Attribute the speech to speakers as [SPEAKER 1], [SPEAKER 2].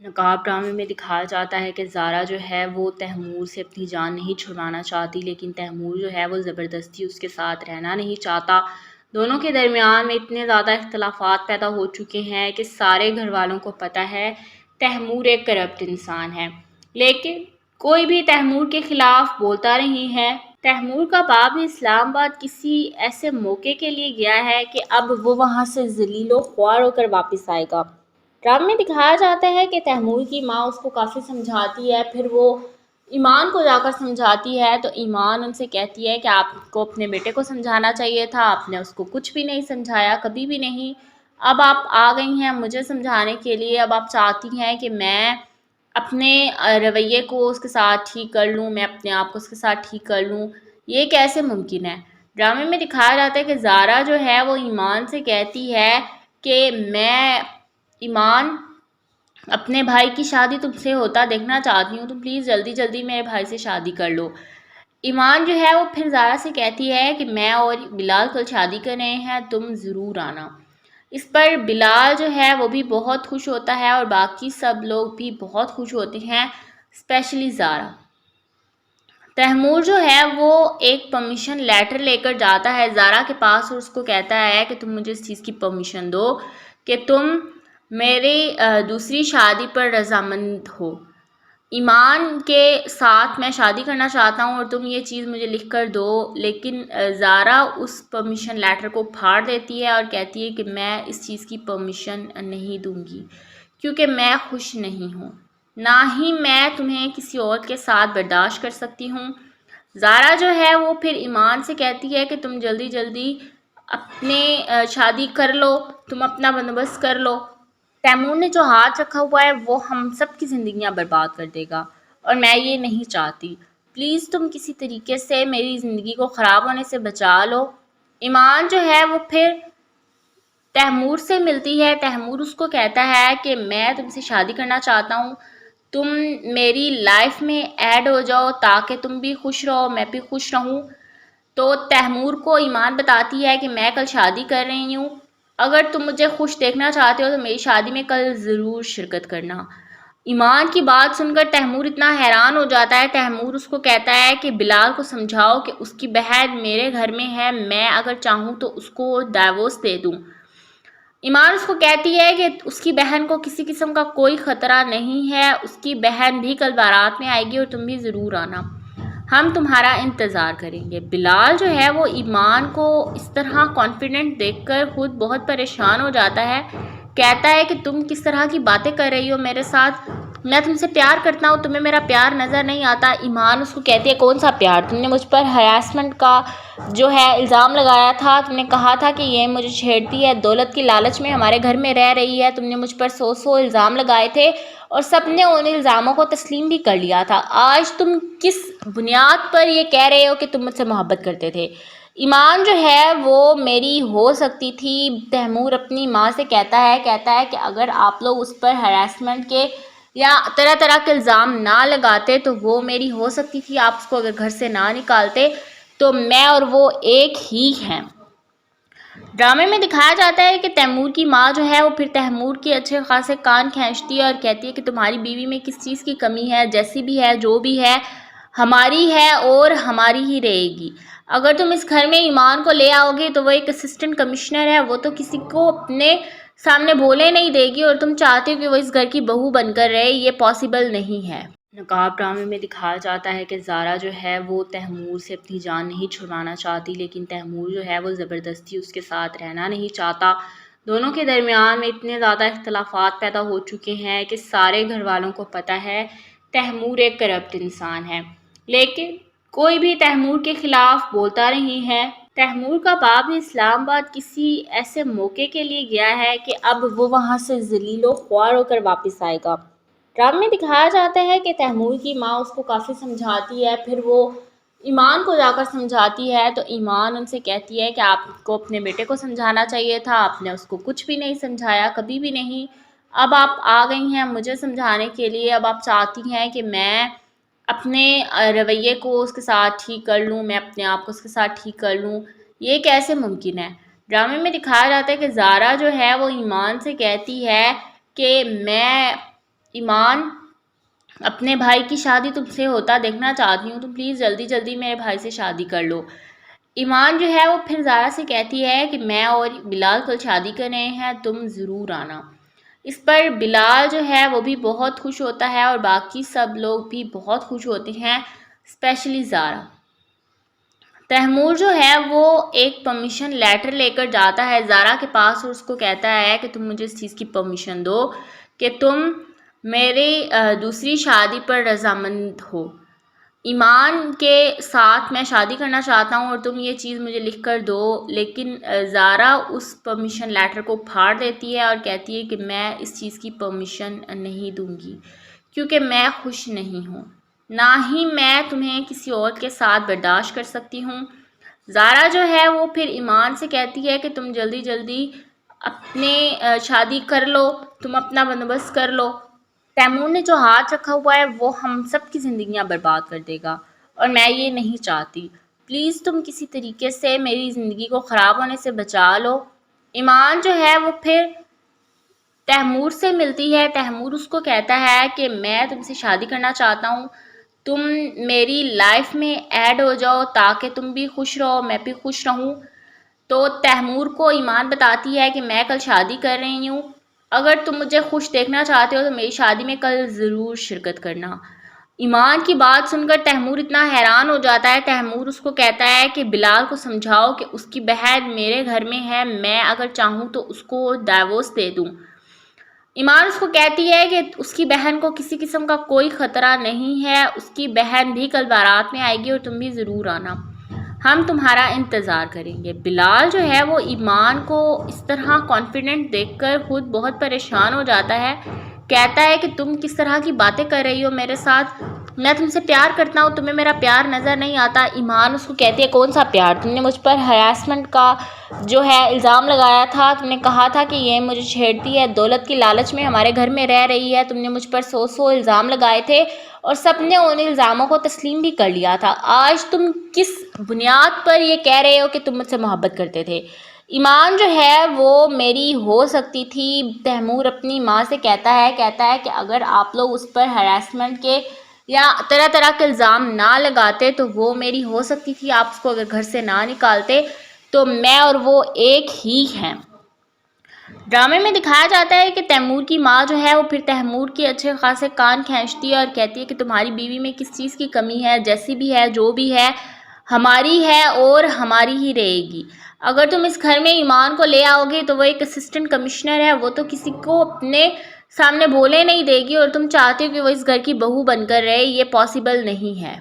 [SPEAKER 1] نقاب ڈرامے میں دکھایا جاتا ہے کہ زارا جو ہے وہ تیمور سے اپنی جان نہیں چھڑوانا چاہتی، لیکن تیمور جو ہے وہ زبردستی اس کے ساتھ رہنا نہیں چاہتا۔ دونوں کے درمیان میں اتنے زیادہ اختلافات پیدا ہو چکے ہیں کہ سارے گھر والوں کو پتہ ہے تیمور ایک کرپٹ انسان ہے، لیکن کوئی بھی تیمور کے خلاف بولتا نہیں ہے۔ تیمور کا باپ اسلام آباد کسی ایسے موقع کے لیے گیا ہے کہ اب وہ وہاں سے ذلیل و خوار ہو کر واپس آئے گا۔ ڈرامے میں دکھایا جاتا ہے کہ تیمور کی ماں اس کو کافی سمجھاتی ہے، پھر وہ ایمان کو جا کر سمجھاتی ہے تو ایمان ان سے کہتی ہے کہ آپ کو اپنے بیٹے کو سمجھانا چاہیے تھا، آپ نے اس کو کچھ بھی نہیں سمجھایا، کبھی بھی نہیں۔ اب آپ آ گئی ہیں مجھے سمجھانے کے لیے، اب آپ چاہتی ہیں کہ میں اپنے رویے کو اس کے ساتھ ٹھیک کر لوں، میں اپنے آپ کو اس کے ساتھ ٹھیک کر لوں، یہ کیسے ممکن ہے؟ ڈرامے میں دکھایا جاتا ہے کہ زارا جو ہے وہ ایمان سے کہتی ہے کہ میں ایمان اپنے بھائی کی شادی تم سے ہوتا دیکھنا چاہتی ہوں، تم پلیز جلدی جلدی میرے بھائی سے شادی کر لو۔ ایمان جو ہے وہ پھر زارا سے کہتی ہے کہ میں اور بلال کل شادی کر رہے ہیں، تم ضرور آنا۔ اس پر بلال جو ہے وہ بھی بہت خوش ہوتا ہے اور باقی سب لوگ بھی بہت خوش ہوتے ہیں، اسپیشلی زارا۔ تیمور جو ہے وہ ایک پرمیشن لیٹر لے کر جاتا ہے زارا کے پاس اور اس کو کہتا ہے کہ تم مجھے اس چیز کی پرمیشن دو کہ تم میری دوسری شادی پر رضامند ہو، ایمان کے ساتھ میں شادی کرنا چاہتا ہوں اور تم یہ چیز مجھے لکھ کر دو۔ لیکن زارا اس پرمیشن لیٹر کو پھاڑ دیتی ہے اور کہتی ہے کہ میں اس چیز کی پرمیشن نہیں دوں گی کیونکہ میں خوش نہیں ہوں، نہ ہی میں تمہیں کسی اور کے ساتھ برداشت کر سکتی ہوں۔ زارا جو ہے وہ پھر ایمان سے کہتی ہے کہ تم جلدی جلدی اپنے شادی کر لو، تم اپنا بندوبست کر لو، تیمور نے جو ہاتھ رکھا ہوا ہے وہ ہم سب کی زندگیاں برباد کر دے گا اور میں یہ نہیں چاہتی، پلیز تم کسی طریقے سے میری زندگی کو خراب ہونے سے بچا لو۔ ایمان جو ہے وہ پھر تیمور سے ملتی ہے، تیمور اس کو کہتا ہے کہ میں تم سے شادی کرنا چاہتا ہوں، تم میری لائف میں ایڈ ہو جاؤ تاکہ تم بھی خوش رہو میں بھی خوش رہوں۔ تو تیمور کو ایمان بتاتی ہے کہ میں کل شادی کر رہی ہوں، اگر تم مجھے خوش دیکھنا چاہتے ہو تو میری شادی میں کل ضرور شرکت کرنا۔ ایمان کی بات سن کر تیمور اتنا حیران ہو جاتا ہے، تیمور اس کو کہتا ہے کہ بلال کو سمجھاؤ کہ اس کی بہن میرے گھر میں ہے، میں اگر چاہوں تو اس کو ڈائیورس دے دوں۔ ایمان اس کو کہتی ہے کہ اس کی بہن کو کسی قسم کا کوئی خطرہ نہیں ہے، اس کی بہن بھی کل بارات میں آئے گی اور تم بھی ضرور آنا، ہم تمہارا انتظار کریں گے۔ بلال جو ہے وہ ایمان کو اس طرح کانفیڈنٹ دیکھ کر خود بہت پریشان ہو جاتا ہے، کہتا ہے کہ تم کس طرح کی باتیں کر رہی ہو میرے ساتھ، میں تم سے پیار کرتا ہوں، تمہیں میرا پیار نظر نہیں آتا۔ ایمان اس کو کہتی ہے کون سا پیار، تم نے مجھ پر ہراسمنٹ کا جو ہے الزام لگایا تھا، تم نے کہا تھا کہ یہ مجھے چھیڑتی ہے، دولت کی لالچ میں ہمارے گھر میں رہ رہی ہے، تم نے مجھ پر سو الزام لگائے تھے اور سب نے ان الزاموں کو تسلیم بھی کر لیا تھا، آج تم کس بنیاد پر یہ کہہ رہے ہو کہ تم مجھ سے محبت کرتے تھے؟ ایمان جو ہے وہ میری ہو سکتی تھی، تیمور اپنی ماں سے کہتا ہے کہ اگر آپ لوگ اس پر ہراسمنٹ کے یا طرح طرح کے الزام نہ لگاتے تو وہ میری ہو سکتی تھی، آپ اس کو اگر گھر سے نہ نکالتے تو میں اور وہ ایک ہی ہیں۔ ڈرامے میں دکھایا جاتا ہے کہ تیمور کی ماں جو ہے وہ پھر تیمور کے اچھے خاصے کان کھینچتی ہے اور کہتی ہے کہ تمہاری بیوی میں کس چیز کی کمی ہے، جیسی بھی ہے جو بھی ہے ہماری ہے اور ہماری ہی رہے گی، اگر تم اس گھر میں ایمان کو لے آؤ گے تو وہ ایک اسسٹنٹ کمشنر ہے، وہ تو کسی کو اپنے سامنے بولے نہیں دے گی اور تم چاہتے ہو کہ وہ اس گھر کی بہو بن کر رہے، یہ پاسبل نہیں ہے۔ نقاب ڈرامے میں دکھایا جاتا ہے کہ زارا جو ہے وہ تیمور سے اپنی جان نہیں چھڑوانا چاہتی، لیکن تیمور جو ہے وہ زبردستی اس کے ساتھ رہنا نہیں چاہتا۔ دونوں کے درمیان میں اتنے زیادہ اختلافات پیدا ہو چکے ہیں کہ سارے گھر والوں کو پتہ ہے تیمور ایک کرپٹ انسان ہے، لیکن کوئی بھی تیمور کے خلاف بولتا نہیں ہے۔ تیمور کا باپ اسلام آباد کسی ایسے موقع کے لیے گیا ہے کہ اب وہ وہاں سے ذلیل و خوار ہو کر واپس آئے گا۔ ڈرامے میں دکھایا جاتا ہے کہ تیمور کی ماں اس کو کافی سمجھاتی ہے، پھر وہ ایمان کو جا کر سمجھاتی ہے تو ایمان ان سے کہتی ہے کہ آپ کو اپنے بیٹے کو سمجھانا چاہیے تھا، آپ نے اس کو کچھ بھی نہیں سمجھایا، کبھی بھی نہیں، اب آپ آ گئی ہیں مجھے سمجھانے کے لیے، اب آپ چاہتی ہیں کہ میں اپنے رویے کو اس کے ساتھ ٹھیک کر لوں، میں اپنے آپ کو اس کے ساتھ ٹھیک کر لوں، یہ کیسے ممکن ہے؟ ڈرامے میں دکھایا جاتا ہے کہ زارا جو ہے وہ ایمان سے کہتی ہے کہ میں ایمان اپنے بھائی کی شادی تم سے ہوتا دیکھنا چاہتی ہوں، تم پلیز جلدی جلدی میرے بھائی سے شادی کر لو۔ ایمان جو ہے وہ پھر زارا سے کہتی ہے کہ میں اور بلال کل شادی کر رہے ہیں، تم ضرور آنا۔ اس پر بلال جو ہے وہ بھی بہت خوش ہوتا ہے اور باقی سب لوگ بھی بہت خوش ہوتے ہیں، اسپیشلی زارا۔ تیمور جو ہے وہ ایک پرمیشن لیٹر لے کر جاتا ہے زارا کے پاس اور اس کو کہتا ہے کہ تم مجھے اس چیز کی پرمیشن دو کہ تم میری دوسری شادی پر رضامند ہو۔ ایمان کے ساتھ میں شادی کرنا چاہتا ہوں اور تم یہ چیز مجھے لکھ کر دو، لیکن زارا اس پرمیشن لیٹر کو پھاڑ دیتی ہے اور کہتی ہے کہ میں اس چیز کی پرمیشن نہیں دوں گی کیونکہ میں خوش نہیں ہوں، نہ ہی میں تمہیں کسی اور کے ساتھ برداشت کر سکتی ہوں۔ زارا جو ہے وہ پھر ایمان سے کہتی ہے کہ تم جلدی جلدی اپنے شادی کر لو، تم اپنا بندوبست کر لو۔ تیمور نے جو ہاتھ رکھا ہوا ہے وہ ہم سب کی زندگیاں برباد کر دے گا اور میں یہ نہیں چاہتی، پلیز تم کسی طریقے سے میری زندگی کو خراب ہونے سے بچا لو۔ ایمان جو ہے وہ پھر تیمور سے ملتی ہے، تیمور اس کو کہتا ہے کہ میں تم سے شادی کرنا چاہتا ہوں، تم میری لائف میں ایڈ ہو جاؤ تاکہ تم بھی خوش رہو میں بھی خوش رہوں۔ تو تیمور کو ایمان بتاتی ہے کہ میں کل شادی کر رہی ہوں، اگر تم مجھے خوش دیکھنا چاہتے ہو تو میری شادی میں کل ضرور شرکت کرنا۔ ایمان کی بات سن کر تیمور اتنا حیران ہو جاتا ہے، تیمور اس کو کہتا ہے کہ بلال کو سمجھاؤ کہ اس کی بہن میرے گھر میں ہے، میں اگر چاہوں تو اس کو ڈائیورس دے دوں۔ ایمان اس کو کہتی ہے کہ اس کی بہن کو کسی قسم کا کوئی خطرہ نہیں ہے، اس کی بہن بھی کل بارات میں آئے گی اور تم بھی ضرور آنا، ہم تمہارا انتظار کریں گے۔ بلال جو ہے وہ ایمان کو اس طرح کانفیڈنٹ دیکھ کر خود بہت پریشان ہو جاتا ہے، کہتا ہے کہ تم کس طرح کی باتیں کر رہی ہو میرے ساتھ، میں تم سے پیار کرتا ہوں، تمہیں میرا پیار نظر نہیں آتا۔ ایمان اس کو کہتی ہے کون سا پیار، تم نے مجھ پر ہراسمنٹ کا جو ہے الزام لگایا تھا، تم نے کہا تھا کہ یہ مجھے چھیڑتی ہے، دولت کی لالچ میں ہمارے گھر میں رہ رہی ہے، تم نے مجھ پر 100 الزام لگائے تھے اور سب نے ان الزاموں کو تسلیم بھی کر لیا تھا، آج تم کس بنیاد پر یہ کہہ رہے ہو کہ تم مجھ سے محبت کرتے تھے۔ ایمان جو ہے وہ میری ہو سکتی تھی، تیمور اپنی ماں سے کہتا ہے کہ اگر آپ لوگ اس پر ہراسمنٹ کے یا طرح طرح کے الزام نہ لگاتے تو وہ میری ہو سکتی تھی، آپ اس کو اگر گھر سے نہ نکالتے تو میں اور وہ ایک ہی ہیں۔ ڈرامے میں دکھایا جاتا ہے کہ تیمور کی ماں جو ہے وہ پھر تیمور کے اچھے خاصے کان کھینچتی ہے اور کہتی ہے کہ تمہاری بیوی میں کس چیز کی کمی ہے، جیسی بھی ہے جو بھی ہے ہماری ہے اور ہماری ہی رہے گی۔ اگر تم اس گھر میں ایمان کو لے آؤ گے تو وہ ایک اسسٹنٹ کمشنر ہے، وہ تو کسی کو اپنے سامنے بولے نہیں دے گی اور تم چاہتے ہو کہ وہ اس گھر کی بہو بن کر رہے، یہ پاسبل نہیں ہے۔